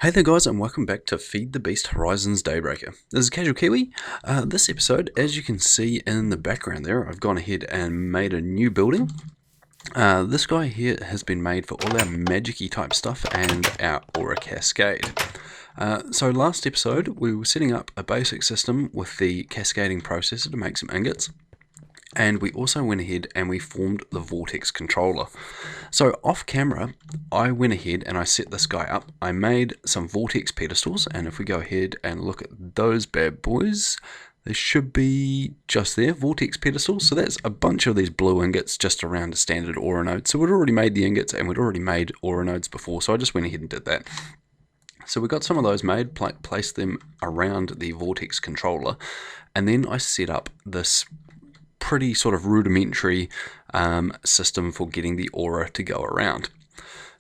Hey there guys, and welcome back to Feed the Beast Horizons Daybreaker. This is Casual Kiwi. This episode, as you can see in the background there, I've gone ahead and made a new building. This guy here has been made for all our magic-y type stuff and our Aura Cascade. So last episode, we were setting up a basic system with the cascading processor to make some ingots. And we also went ahead and we formed the Vortex controller. So off camera, I went ahead and I set this guy up. I made some Vortex pedestals, and if we go ahead and look at those bad boys, they should be just there, Vortex pedestals. So that's a bunch of these blue ingots just around a standard Aura node. So we'd already made the ingots and we'd already made Aura nodes before, so I just went ahead and did that. So we got some of those made, placed them around the Vortex controller, and then I set up this pretty sort of rudimentary system for getting the aura to go around.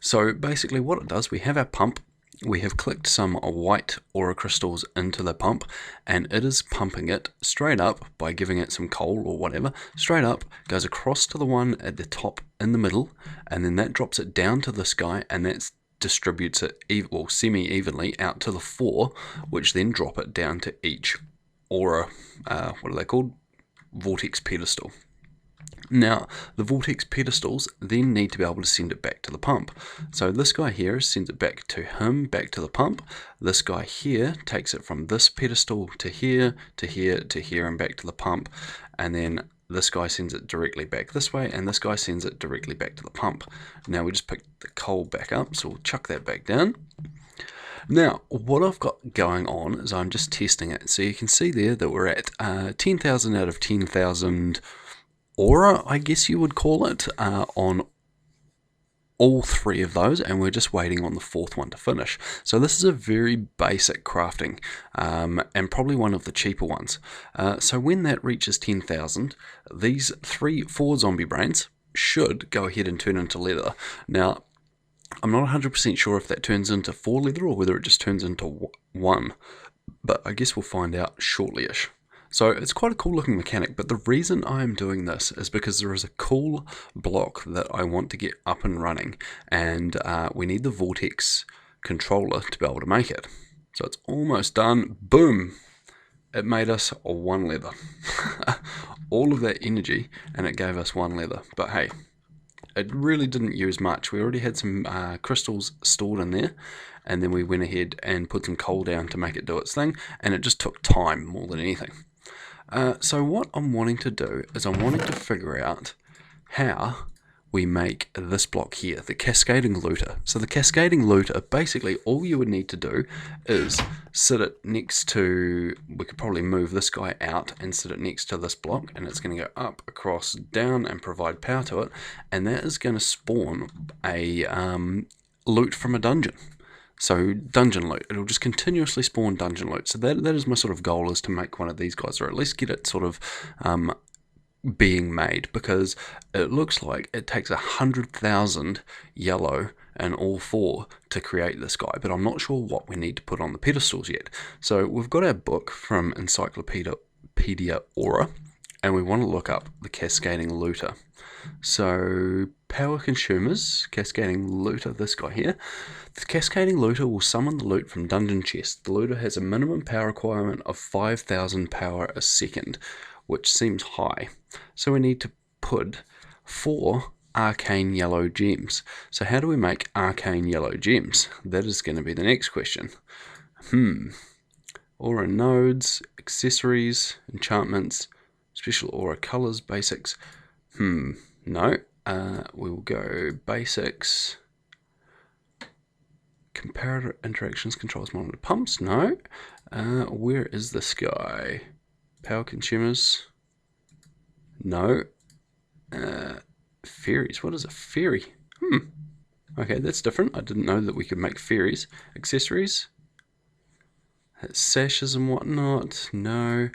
So basically what it does, we have our pump, we have clicked some white aura crystals into the pump, and it is pumping it straight up by giving it some coal or whatever, straight up, goes across to the one at the top in the middle, and then that drops it down to this guy, and that distributes it semi-evenly out to the four, which then drop it down to each aura, what are they called? Vortex pedestal. Now, the Vortex pedestals then need to be able to send it back to the pump. So this guy here sends it back to him, back to the pump. This guy here takes it from this pedestal to here, to here, to here, and back to the pump. And then this guy sends it directly back this way, and this guy sends it directly back to the pump. Now we just pick the coal back up, so we'll chuck that back down. Now, what I've got going on is I'm just testing it. So you can see there that we're at 10,000 out of 10,000 aura, I guess you would call it, on all three of those, and we're just waiting on the fourth one to finish. So this is a very basic crafting, and probably one of the cheaper ones. So when that reaches 10,000, these 4 zombie brains should go ahead and turn into leather. Now, I'm not 100% sure if that turns into 4 leather or whether it just turns into 1, but I guess we'll find out shortly-ish. So it's quite a cool looking mechanic, but the reason I'm doing this is because there is a cool block that I want to get up and running, and we need the Vortex controller to be able to make it. So it's almost done. Boom! It made us 1 leather. All of that energy, and it gave us 1 leather. But hey, it really didn't use much. We already had some crystals stored in there, and then we went ahead and put some coal down to make it do its thing, and it just took time more than anything. So what I'm wanting to do is I'm wanting to figure out how we make this block here, the Cascading Looter. So the Cascading Looter, basically all you would need to do is sit it next to, we could probably move this guy out and sit it next to this block, and it's going to go up, across, down, and provide power to it, and that is going to spawn a loot from a dungeon. So dungeon loot, it'll just continuously spawn dungeon loot. So that is my sort of goal, is to make one of these guys, or at least get it sort of being made, because it looks like it takes 100,000 yellow and all 4 to create this guy, but I'm not sure what we need to put on the pedestals yet. So we've got our book from Encyclopedia Aura, and we want to look up the Cascading Looter. So power consumers, Cascading Looter, this guy here. The Cascading Looter will summon the loot from dungeon chests. The looter has a minimum power requirement of 5,000 power a second, which seems high. So we need to put 4 arcane yellow gems. So how do we make arcane yellow gems? That is going to be the next question. Aura nodes, accessories, enchantments, special aura colors, basics. No. We will go basics. Comparator interactions, controls, monitor pumps. No. Where is this guy? Power consumers. No. Fairies. What is a fairy? Okay, that's different. I didn't know that we could make fairies. Accessories. Sashes and whatnot. No.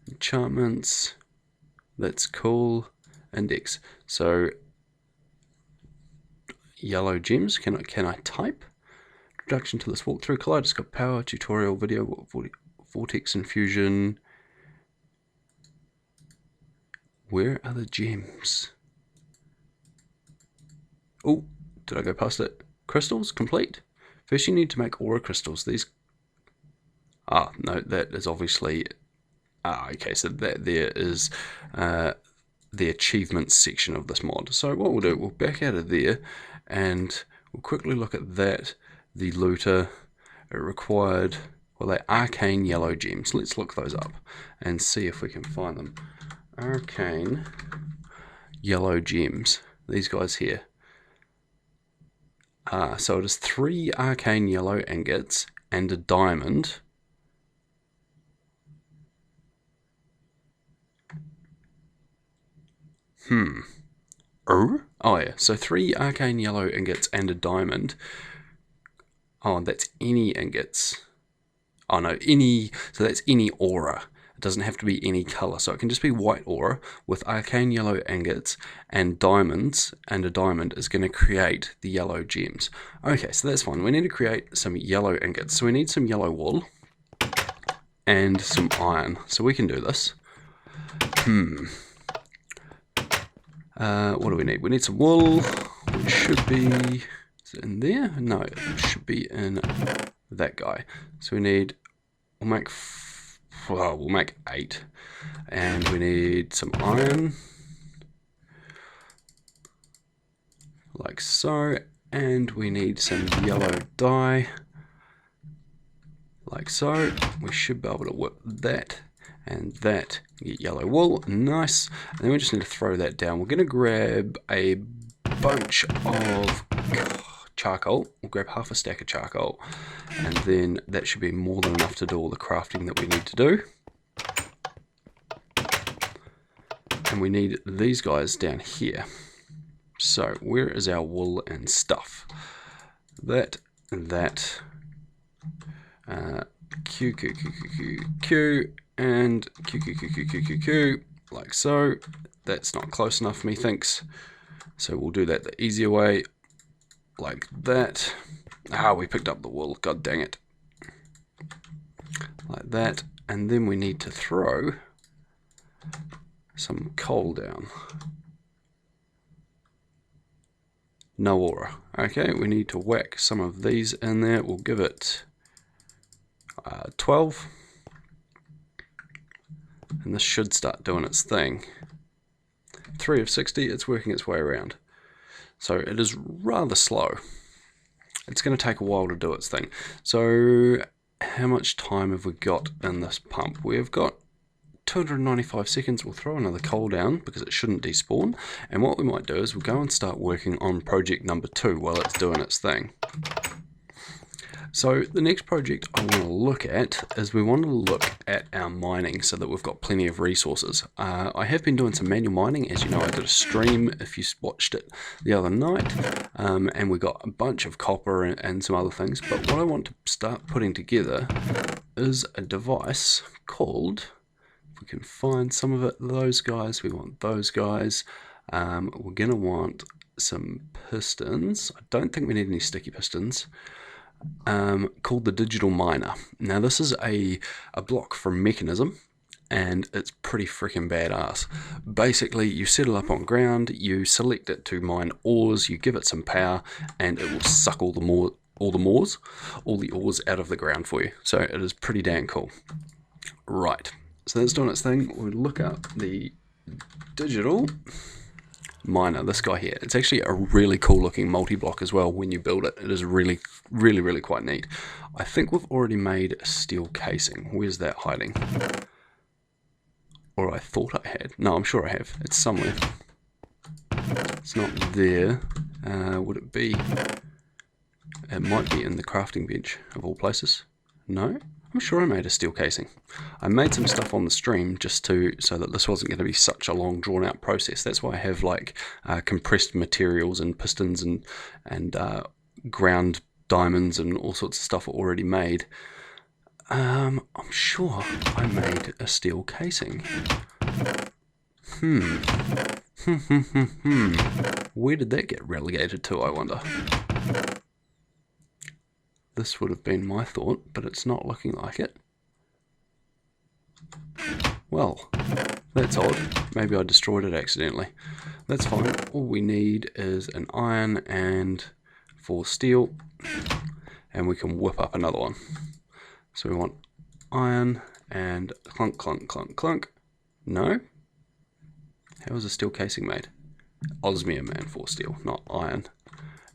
Enchantments. That's cool. Index. So yellow gems. Can I type? Introduction to this walkthrough. Kaleidoscope power. Tutorial video. Vortex infusion. Where are the gems? Oh, did I go past it? Crystals complete. First you need to make aura crystals. These... no, that is obviously... okay, so that there is the achievements section of this mod. So what we'll do, we'll back out of there and we'll quickly look at that. The looter, it required, well, they're arcane yellow gems. Let's look those up and see if we can find them. Arcane yellow gems, these guys here. So it is 3 arcane yellow ingots and a diamond. Oh yeah, so 3 arcane yellow ingots and a diamond. Oh, that's any ingots. Oh no, any, so that's any aura. It doesn't have to be any color, so it can just be white aura with arcane yellow ingots and diamonds, and a diamond is going to create the yellow gems. Okay, so that's fine. We need to create some yellow ingots. So we need some yellow wool and some iron. So we can do this. What do we need? We need some wool, which should be... Is it in there? No, it should be in that guy. So we need... We'll make 8. And we need some iron. Like so. And we need some yellow dye. Like so. We should be able to whip that and that. Get yellow wool. Nice. And then we just need to throw that down. We're going to grab a bunch of charcoal. We'll grab half a stack of charcoal. And then that should be more than enough to do all the crafting that we need to do. And we need these guys down here. So where is our wool and stuff? That, Q, and Q, like so. That's not close enough, methinks. So we'll do that the easier way, like that. We picked up the wool, god dang it. Like that, and then we need to throw some coal down. No aura. Okay, we need to whack some of these in there. We'll give it 12. And this should start doing its thing. 3 of 60, it's working its way around. So it is rather slow. It's going to take a while to do its thing. So how much time have we got in this pump? We've got 295 seconds. We'll throw another coal down because it shouldn't despawn. And what we might do is we'll go and start working on project number 2 while it's doing its thing. So the next project I want to look at is we want to look at our mining so that we've got plenty of resources. I have been doing some manual mining. As you know, I did a stream if you watched it the other night, and we got a bunch of copper and some other things. But what I want to start putting together is a device called, if we can find some of it, those guys, we want those guys. We're going to want some pistons. I don't think we need any sticky pistons. Called the digital miner. Now this is a block from Mekanism, and it's pretty freaking badass. Basically, you set it up on ground, you select it to mine ores, you give it some power, and it will suck all the ores out of the ground for you. So it is pretty damn cool. Right, so that's doing its thing. We'll look up the digital miner, this guy here. It's actually a really cool looking multi-block as well when you build it. It is really quite neat. I think we've already made a steel casing. Where's that hiding? Or I thought I had. No, I'm sure I have. It's somewhere. It's not there. Would it be? It might be in the crafting bench of all places. No? I'm sure I made a steel casing. I made some stuff on the stream just so that this wasn't going to be such a long drawn out process. That's why I have like compressed materials and pistons and ground diamonds and all sorts of stuff already made. I'm sure I made a steel casing. Where did that get relegated to, I wonder? This would have been my thought, but it's not looking like it. Well, that's odd. Maybe I destroyed it accidentally. That's fine. All we need is an iron and 4 steel. and we can whip up another one. So we want iron and clunk, clunk, clunk, clunk. No? How is a steel casing made? Osmium and 4 steel, not iron.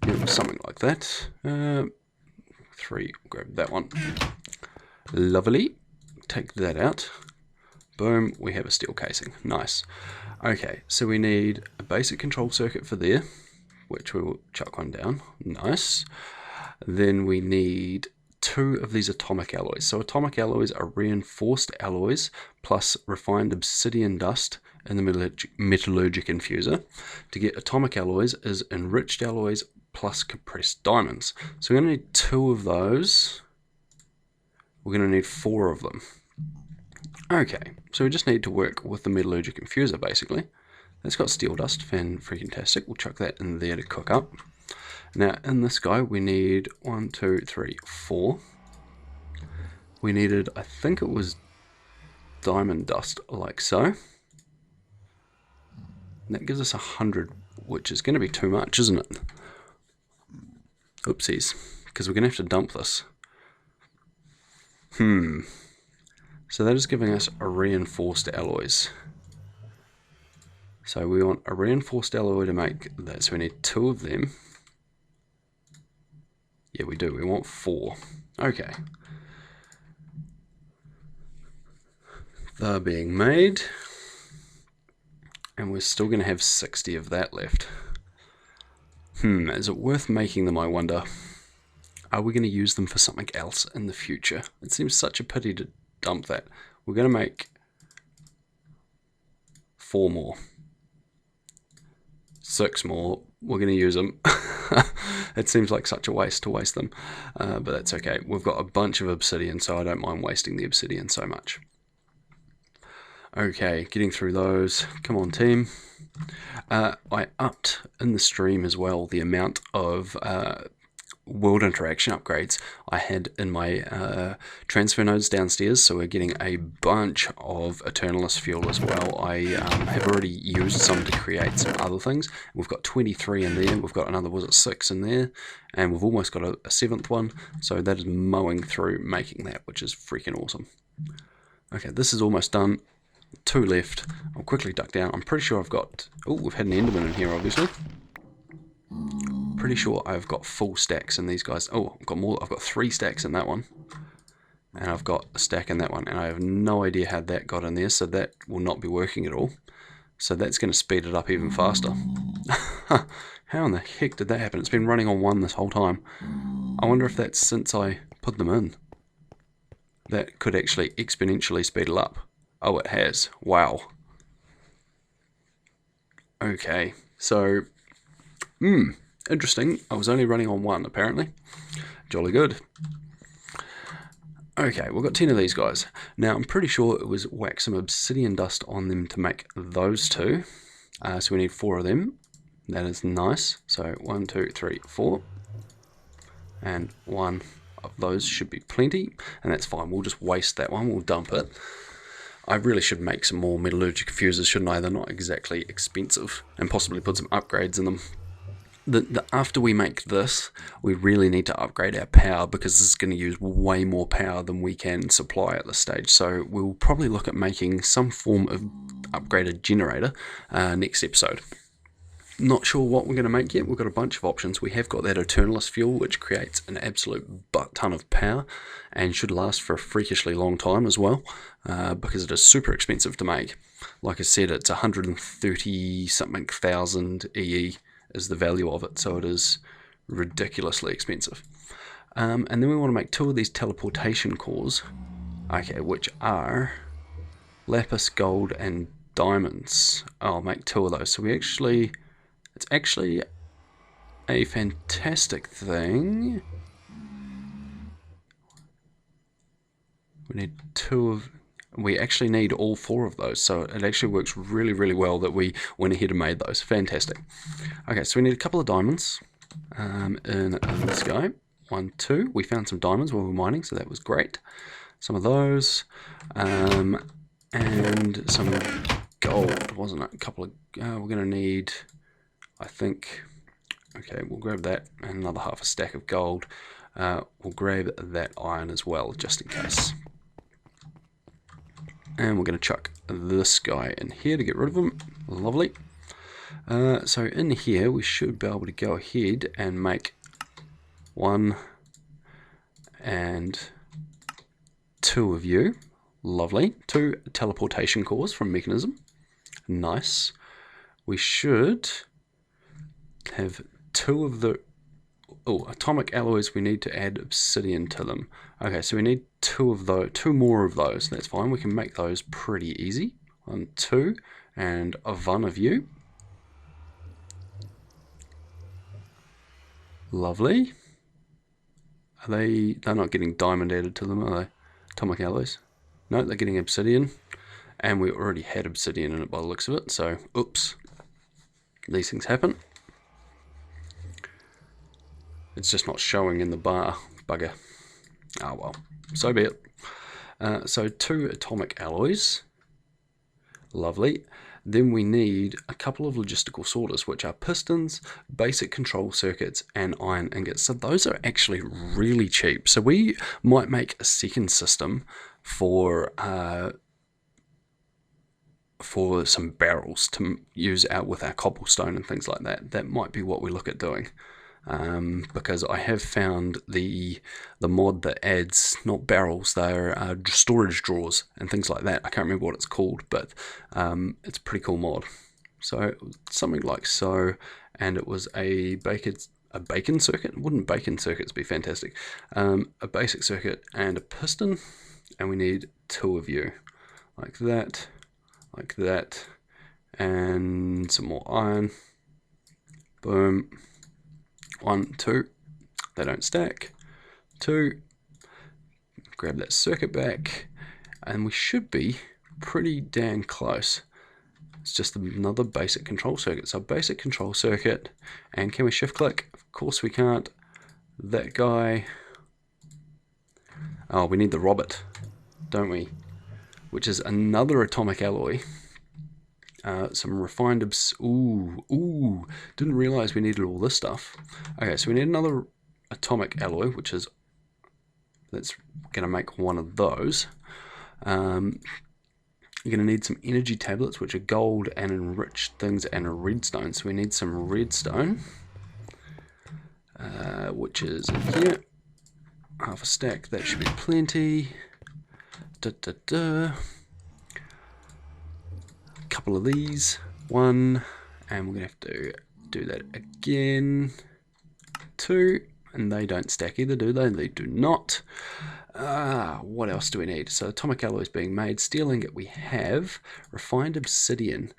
Yeah, something like that. 3, grab that one. Lovely. Take that out. Boom, we have a steel casing. Nice. Okay, so we need a basic control circuit for there, which we will chuck one down. Nice. Then we need 2 of these atomic alloys. So atomic alloys are reinforced alloys plus refined obsidian dust in the metallurgic infuser. To get atomic alloys is enriched alloys plus compressed diamonds. So we're going to need 2 of those. We're going to need 4 of them. Okay, so we just need to work with the metallurgic infuser basically. That's got steel dust, fan-freaking-tastic. We'll chuck that in there to cook up. Now in this guy we need 1, 2, 3, 4. We needed, I think it was diamond dust like so. And that gives us 100, which is going to be too much, isn't it? Oopsies, because we're going to have to dump this. So that is giving us a reinforced alloys. So we want a reinforced alloy to make that, so we need 2 of them. Yeah, we do. We want 4. Okay. They're being made. And we're still going to have 60 of that left. Is it worth making them, I wonder? Are we going to use them for something else in the future? It seems such a pity to dump that. We're going to make 4 more. 6 more. We're going to use them. It seems like such a waste to waste them. But that's okay. We've got a bunch of obsidian, so I don't mind wasting the obsidian so much. Okay, getting through those. Come on, team. I upped in the stream as well the amount of world interaction upgrades I had in my transfer nodes downstairs, so we're getting a bunch of Eternalist fuel as well. I have already used some to create some other things. We've got 23 in there, we've got another, was it 6 in there, and we've almost got a 7th one, so that is mowing through making that, which is freaking awesome. Okay, this is almost done. 2 left. I'll quickly duck down. I'm pretty sure I've got... Oh, we've had an Enderman in here, obviously. Pretty sure I've got full stacks in these guys. Oh, I've got more. I've got 3 stacks in that one. And I've got a stack in that one. And I have no idea how that got in there, so that will not be working at all. So that's going to speed it up even faster. How in the heck did that happen? It's been running on 1 this whole time. I wonder if that's since I put them in. That could actually exponentially speed it up. Oh, it has. Wow. Okay, so, interesting. I was only running on 1, apparently. Jolly good. Okay, we've got 10 of these guys. Now, I'm pretty sure it was whack some obsidian dust on them to make those 2. So we need 4 of them. That is nice. So 1, 2, 3, 4. And 1 of those should be plenty. And that's fine. We'll just waste that one. We'll dump it. I really should make some more metallurgic fuses, shouldn't I? They're not exactly expensive, and possibly put some upgrades in them. After we make this, we really need to upgrade our power, because this is going to use way more power than we can supply at this stage. So we'll probably look at making some form of upgraded generator next episode. Not sure what we're going to make yet. We've got a bunch of options. We have got that Eternalist fuel, which creates an absolute butt ton of power and should last for a freakishly long time as well, because it is super expensive to make. Like I said, it's 130 something thousand EE is the value of it, so it is ridiculously expensive. And then we want to make 2 of these teleportation cores, okay, which are lapis, gold, and diamonds. I'll make 2 of those. So we actually... It's actually a fantastic thing. We need 2 of... We actually need all 4 of those, so it actually works really, really well that we went ahead and made those. Fantastic. Okay, so we need a couple of diamonds in this guy. 1, 2. We found some diamonds while we were mining, so that was great. Some of those. And some gold, wasn't it? A couple of... we're going to need... I think, okay, we'll grab that and another half a stack of gold. we'll grab that iron as well, just in case. And we're going to chuck this guy in here to get rid of him. Lovely. So in here we should be able to go ahead and make 1 and 2 of you. Lovely. 2 teleportation cores from Mekanism. Nice. We should have 2 of the atomic alloys. We need to add obsidian to them. Okay, so we need 2 of those, 2 more of those. That's fine. We can make those pretty easy. 1, 2, and a 1 of you. Lovely. They're not getting diamond added to them, are they? Atomic alloys. No, they're getting obsidian. And we already had obsidian in it by the looks of it, so oops. These things happen. It's just not showing in the bar. Bugger. Oh well, so be it. So 2 atomic alloys. Lovely. Then we need a couple of logistical sorters, which are pistons, basic control circuits, and iron ingots. So those are actually really cheap. So we might make a second system for some barrels to use out with our cobblestone and things like that. That might be what we look at doing. Because I have found the mod that adds, not barrels, they're storage drawers and things like that. I can't remember what it's called, but it's a pretty cool mod. So something like so, and it was a bacon circuit. Wouldn't bacon circuits be fantastic? A basic circuit and a piston, and we need 2 of you, like that, and some more iron. Boom. 1, 2, they don't stack. 2, grab that circuit back, and we should be pretty dang close. It's just another basic control circuit. So basic control circuit, and can we shift click? Of course we can't. That guy. Oh, we need the Robert, don't we? Which is another atomic alloy. Some refined didn't realize we needed all this stuff. Okay, so we need another atomic alloy, which is, that's going to make 1 of those. You're going to need some energy tablets, which are gold and enriched things, and a redstone. So we need some redstone, which is in here. Half a stack, that should be plenty. Couple of these, 1, and we're gonna have to do that again. 2, and they don't stack either, do they? They do not. What else do we need? So atomic alloys being made, steel ingot we have, refined obsidian.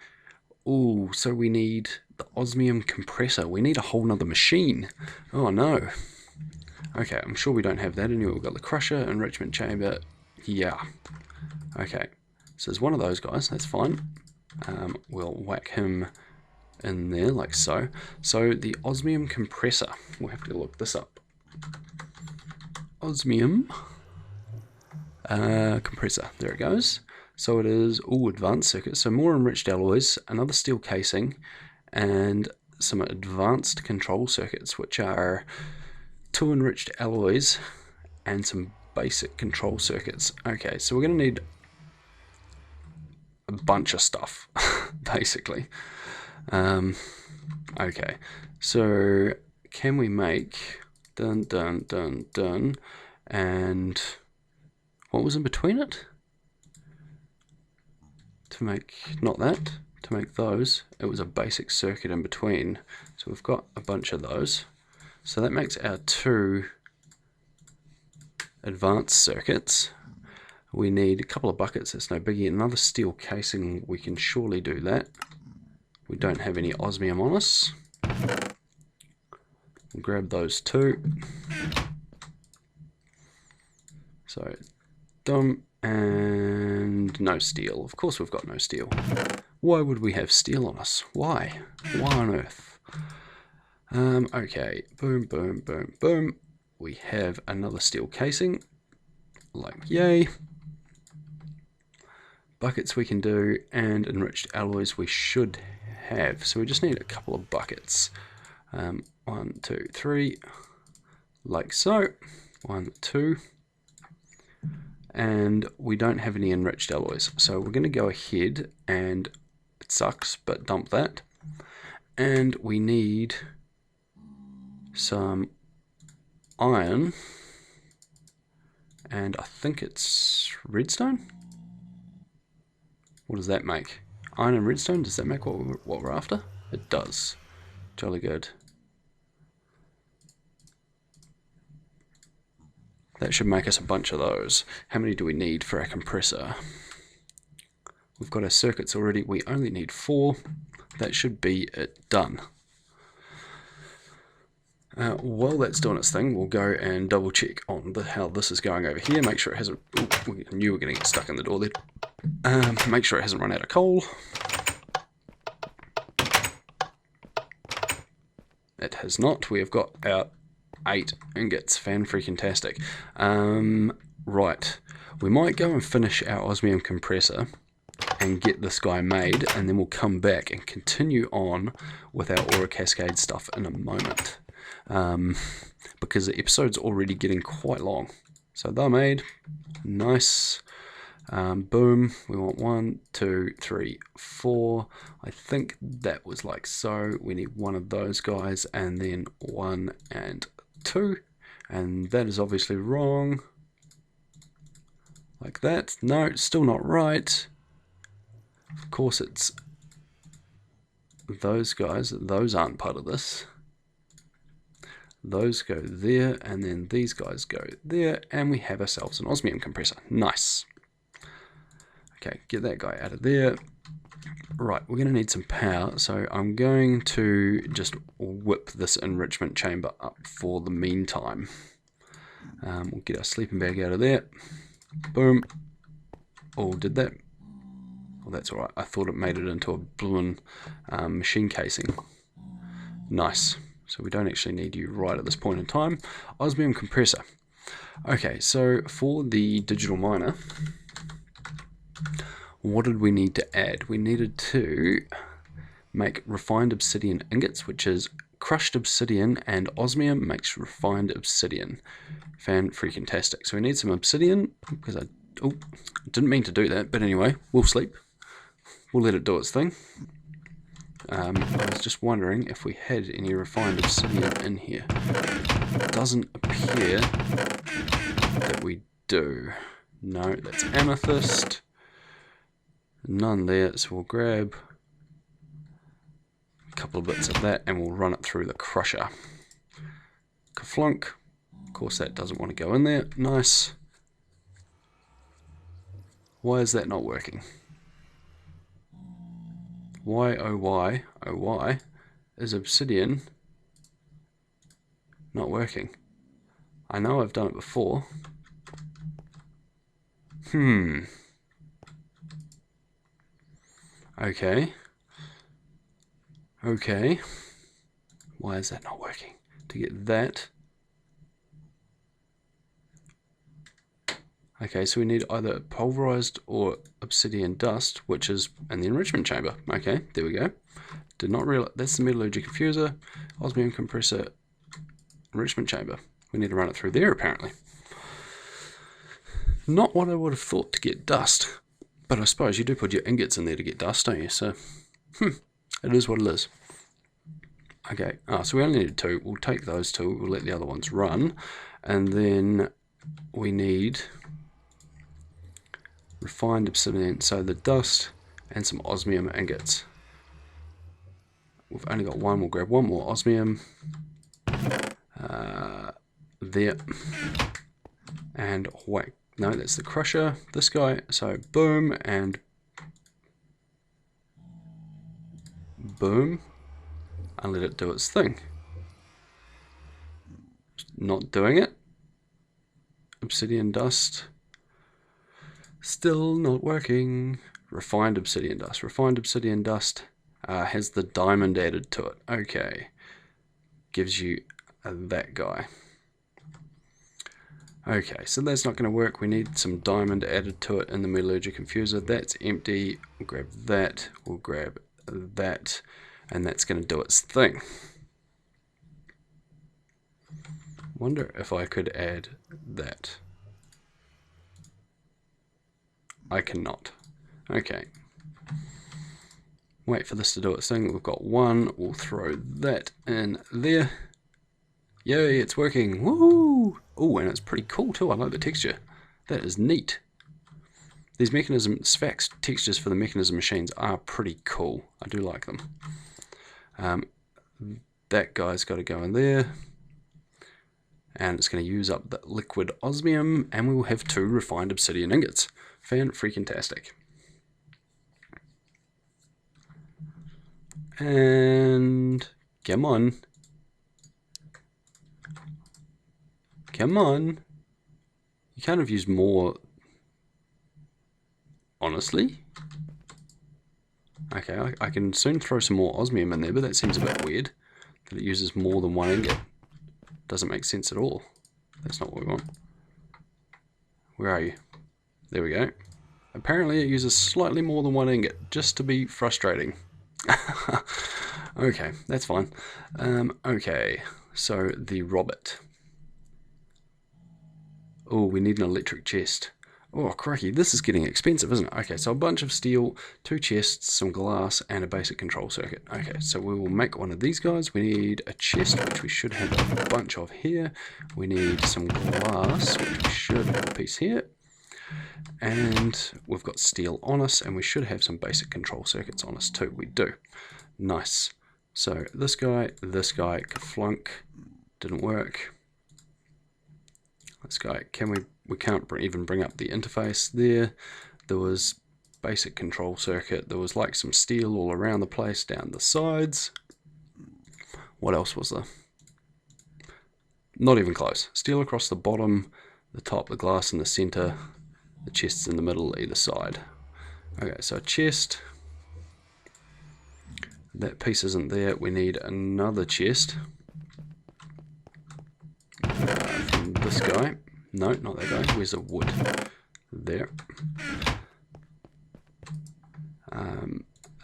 Ooh, so we need the osmium compressor. We need a whole nother machine. Oh no. Okay, I'm sure we don't have that anyway. We've got the crusher, enrichment chamber. Yeah. Okay, so there's 1 of those guys, that's fine. We'll whack him in there like so. So the osmium compressor, we'll have to look this up. Osmium compressor, there it goes. So it is advanced circuits, so more enriched alloys, another steel casing, and some advanced control circuits, which are 2 enriched alloys and some basic control circuits. Okay, so we're going to need a bunch of stuff, basically. Okay, so can we make done, and what was in between it? To make, not that, to make those, it was a basic circuit in between. So we've got a bunch of those. So that makes our 2 advanced circuits. We need a couple of buckets, that's no biggie. Another steel casing, we can surely do that. We don't have any osmium on us. We'll grab those 2. So, dumb, and no steel. Of course we've got no steel. Why would we have steel on us? Why? Why on earth? Okay, boom, boom, boom, boom. We have another steel casing, like yay. Buckets we can do, and enriched alloys we should have. So we just need a couple of buckets. 1, 2, 3. like so. 1, 2. And we don't have any enriched alloys, so we're going to go ahead and, it sucks, but dump that. And we need some iron, and I think it's redstone. What does that make? Iron and redstone, does that make what we're after? It does. Jolly good. That should make us a bunch of those. How many do we need for our compressor? We've got our circuits already. We only need 4. That should be it done. While that's doing its thing, we'll go and double check on how this is going over here. Make sure it hasn't... Ooh, we knew we were going to get stuck in the door there. Make sure it hasn't run out of coal. It has not. We have got our 8 ingots. Fan-freaking-tastic. Right. We might go and finish our osmium compressor and get this guy made, and then we'll come back and continue on with our Aura Cascade stuff in a moment. Because the episode's already getting quite long. So they're made. Nice. Boom. We want 1, 2, 3, 4. I think that was like so. We need one of those guys, and then 1 and 2. And that is obviously wrong. Like that. No, still not right. Of course it's those guys. Those aren't part of this. Those go there, and then these guys go there, and we have ourselves an osmium compressor. Nice. Okay, get that guy out of there. Right, we're going to need some power, so I'm going to just whip this enrichment chamber up for the meantime. We'll get our sleeping bag out of there. Boom. Oh, did that? Oh, that's alright. I thought it made it into a blue machine casing. Nice. So we don't actually need you right at this point in time. Osmium compressor. Okay, so for the digital miner, what did we need to add? We needed to make refined obsidian ingots, which is crushed obsidian, and osmium makes refined obsidian. Fan-freaking-tastic. So we need some obsidian, because I didn't mean to do that, but anyway, we'll sleep. We'll let it do its thing. I was just wondering if we had any refined obsidian in here. It doesn't appear that we do. No, that's amethyst. None there, so we'll grab a couple of bits of that and we'll run it through the crusher. Kaflunk. Of course that doesn't want to go in there. Nice. Why is that not working? Why, oh why is obsidian not working? I know I've done it before. Okay. Okay. Why is that not working? To get that. Okay, so we need either pulverized or obsidian dust, which is in the enrichment chamber. Okay, there we go. Did not realize that's the metallurgy confuser, osmium compressor, enrichment chamber. We need to run it through there apparently. Not what I would have thought to get dust, but I suppose you do put your ingots in there to get dust, don't you? So, it is what it is. Okay, so we only need 2. We'll take those 2. We'll let the other ones run, and then we need refined obsidian, so the dust and some osmium ingots. We've only got 1, we'll grab 1 more osmium. There. And whack. No, that's the crusher, this guy. So boom and boom. And let it do its thing. Not doing it. Obsidian dust. Still not working. Refined obsidian dust. Refined obsidian dust has the diamond added to it. Okay. Gives you that guy. Okay, so that's not going to work. We need some diamond added to it in the metallurgy confuser. That's empty. We'll grab that. We'll grab that. And that's going to do its thing. Wonder if I could add that. I cannot. Okay. Wait for this to do its thing. We've got one. We'll throw that in there. Yay, it's working. Woo! Oh, and it's pretty cool too. I like the texture. That is neat. These Mekanism Sphax textures for the Mekanism machines are pretty cool. I do like them. That guy's got to go in there. And it's going to use up the liquid osmium, and we will have 2 refined obsidian ingots. Fan-freaking-tastic. And come on. Come on. You can't have used more. Honestly? Okay, I can soon throw some more osmium in there, but that seems a bit weird. That it uses more than 1 ingot. Doesn't make sense at all. That's not what we want. Where are you? There we go. Apparently it uses slightly more than 1 ingot, just to be frustrating. Okay, that's fine. Okay, so the robot. Oh, we need an electric chest. Oh, crikey, this is getting expensive, isn't it? Okay, so a bunch of steel, 2 chests, some glass, and a basic control circuit. Okay, so we will make one of these guys. We need a chest, which we should have a bunch of here. We need some glass, which we should have a piece here. And we've got steel on us, and we should have some basic control circuits on us too. We do. Nice. So this guy, kaflunk, didn't work. This guy, we can't even bring up the interface there. There was basic control circuit. There was like some steel all around the place, down the sides. What else was there? Not even close. Steel across the bottom, the top, the glass in the center, the chests in the middle, either side. Okay, so a chest. That piece isn't there. We need another chest. From this guy. No, not that guy. Where's the wood? There.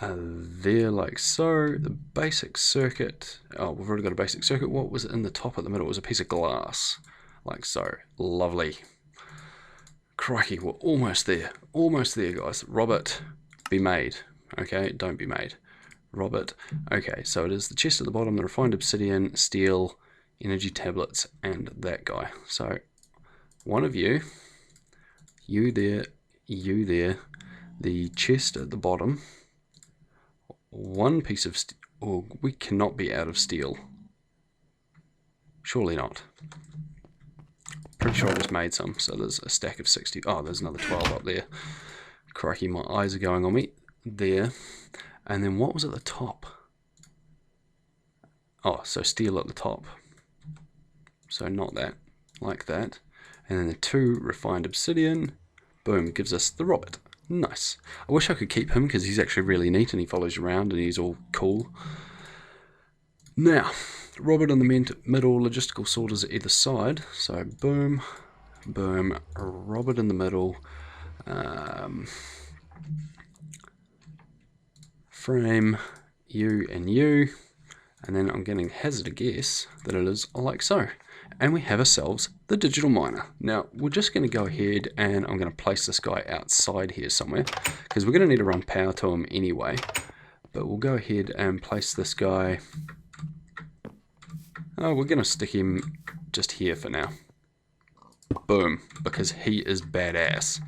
There, like so. The basic circuit. Oh, we've already got a basic circuit. What was in the top at the middle? It was a piece of glass. Like so. Lovely. Crikey, we're almost there. Almost there, guys. Robert, be made. Okay, don't be made. Robert. Okay, so it is the chest at the bottom, the refined obsidian, steel, energy tablets, and that guy. So, one of you there, the chest at the bottom, one piece of steel. Oh, we cannot be out of steel. Surely not. Pretty sure I just made some, so there's a stack of 60. Oh, there's another 12 up there. Crikey, my eyes are going on me. There. And then what was at the top? Oh, so steel at the top. So not that, like that. And then the 2 refined obsidian. Boom, gives us the robot. Nice. I wish I could keep him because he's actually really neat and he follows you around and he's all cool. Now, robot in the middle, logistical sorters at either side. So boom, boom, robot in the middle. Frame, you and you. And then I'm getting hazard a guess that it is like so. And we have ourselves the digital miner. Now, we're just going to go ahead and I'm going to place this guy outside here somewhere because we're going to need to run power to him anyway. But we'll go ahead and place this guy. Oh, we're going to stick him just here for now. Boom, because he is badass.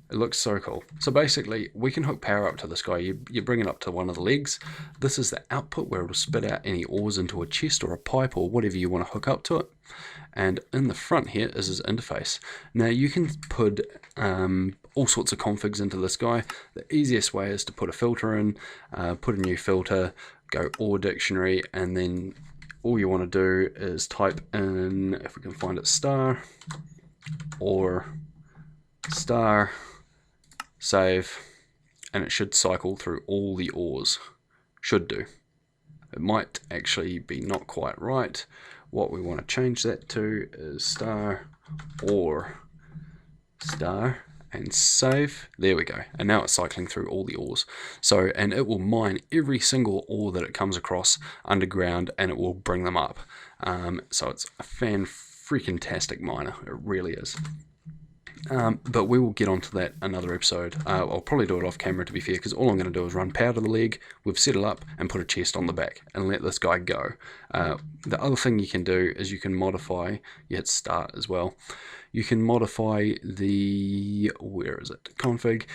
It looks so cool. So basically, we can hook power up to this guy. You bring it up to one of the legs. This is the output where it'll spit out any ores into a chest or a pipe or whatever you want to hook up to it. And in the front here is his interface. Now you can put all sorts of configs into this guy. The easiest way is to put a filter in, put a new filter, go ore dictionary, and then all you want to do is type in, if we can find it, star, or star, save, and it should cycle through all the ores. Should do. It might actually be not quite right. What we want to change that to is star, or star, and save. There we go. And now it's cycling through all the ores. So, and it will mine every single ore that it comes across underground, and it will bring them up. So it's a freaking tastic miner. It really is. But we will get onto that another episode. I'll probably do it off camera, to be fair, because all I'm going to do is run power to the leg, we've set it up, and put a chest on the back, and let this guy go. The other thing you can do is you can modify, you hit start as well, you can modify the, where is it, config,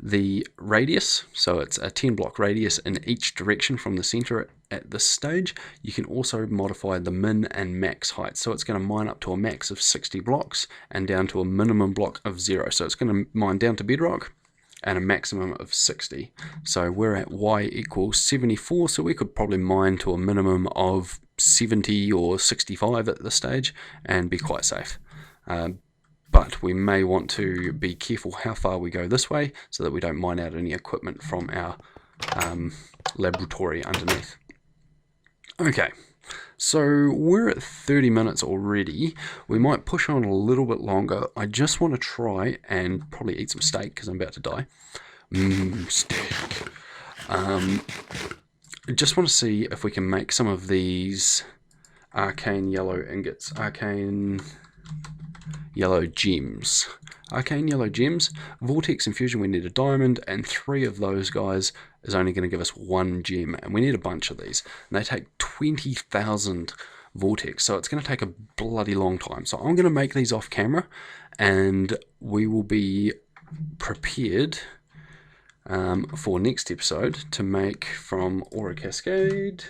the radius, so it's a 10 block radius in each direction from the center at this stage. You can also modify the min and max height, so it's going to mine up to a max of 60 blocks and down to a minimum block of 0. So it's going to mine down to bedrock and a maximum of 60. So we're at y equals 74, so we could probably mine to a minimum of 70 or 65 at this stage and be quite safe. But we may want to be careful how far we go this way so that we don't mine out any equipment from our laboratory underneath. Okay, so we're at 30 minutes already. We might push on a little bit longer. I just want to try and probably eat some steak because I'm about to die. Steak. I just want to see if we can make some of these arcane yellow ingots, arcane yellow gems. Arcane yellow gems, vortex infusion, we need a diamond, and 3 of those guys is only going to give us 1 gem, and we need a bunch of these, and they take 20,000 vortex, so it's going to take a bloody long time. So I'm going to make these off camera, and we will be prepared for next episode to make from Aura Cascade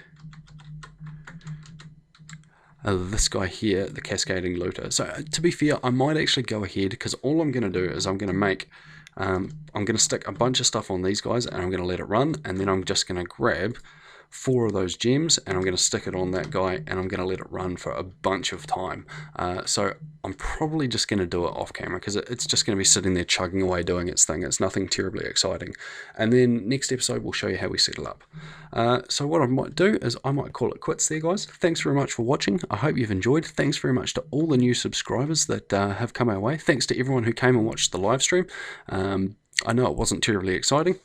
this guy here, the Cascading Looter. So to be fair, I might actually go ahead, because all I'm going to do is I'm going to make, I'm going to stick a bunch of stuff on these guys, and I'm going to let it run, and then I'm just going to grab 4 of those gems, and I'm going to stick it on that guy, and I'm going to let it run for a bunch of time. So I'm probably just going to do it off camera, because it's just going to be sitting there chugging away doing its thing. It's nothing terribly exciting. And then next episode we'll show you how we set it up. So what I might do is I might call it quits there, guys. Thanks very much for watching. I hope you've enjoyed. Thanks very much to all the new subscribers that have come our way. Thanks to everyone who came and watched the live stream. I know it wasn't terribly exciting,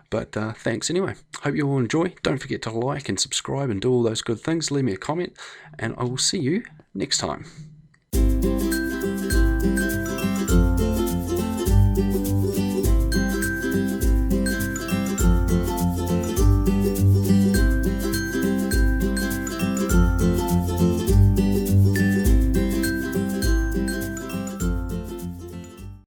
but thanks anyway. Hope you all enjoy. Don't forget to like and subscribe and do all those good things. Leave me a comment, and I will see you next time.